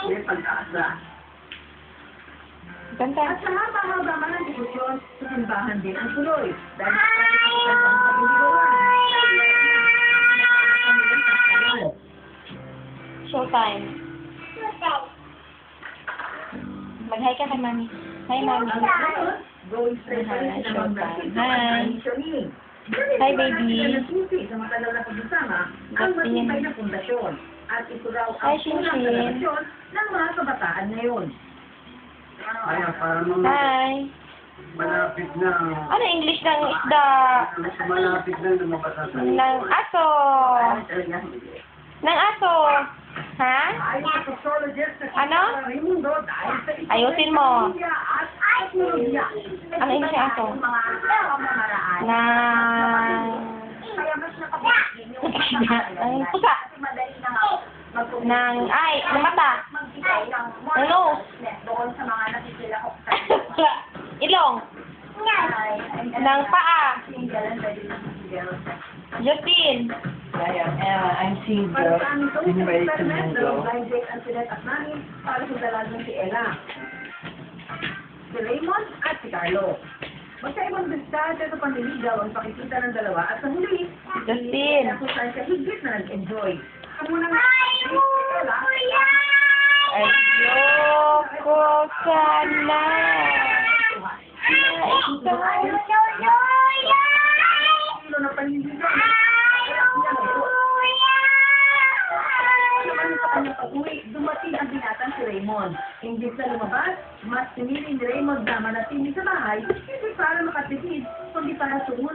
May pag-asa. Ganda. At sa haba-haba mga diskusyon, sa simbahan din ang tuloy. Dahil sa pagkakasal ang pag-ibigawan. Showtime. Mag-hi ka kay mami. Hi, mami. Going straight Hi, na naman showtime. Hi. Hi, baby. Sa matagal na pagsasama, ang matibay na pundasyon. At ito raw Hi, ang Shinshin. unang relasyon ng mga kabataan ngayon. Kaya parang Hi. malapit na, Ano English ng isda? malapit na lumabas ang salita. Ng aso. Ng aso. Ha? Ayon sa sociologist na Ano? Raimundo, dahil sa Ayusin mo. at teknolohiya. Ang English ng aso. Mga pamamaraan. Na... Kaya mas nakapagiging yung Ang pusa. kasi madali na magpupulong. Ng... Ay, ng mata. Magbigay ng more Ano? assessment doon sa mga nakikilahok sa Ilong. Ng paa. single and ready na single. Justin. I'm seeing the invite to Mundo. Blind date ang sinet at namin para sa dalagang si Ella. Si Raymond at si Carlo. Magkaibang distansya sa panliligaw ang pakikita ng dalawa at sa huli, Justin. kung saan siya higit na nag-enjoy. Ang munang Ayoko sana. kilo na panliligaw. Naman sa kanyang pag-uwi, dumating ang binatang si Raymond. Imbis na lumabas, mas pinili ni Raymond na manatili sa bahay, hindi para makatipid, kundi para sumunod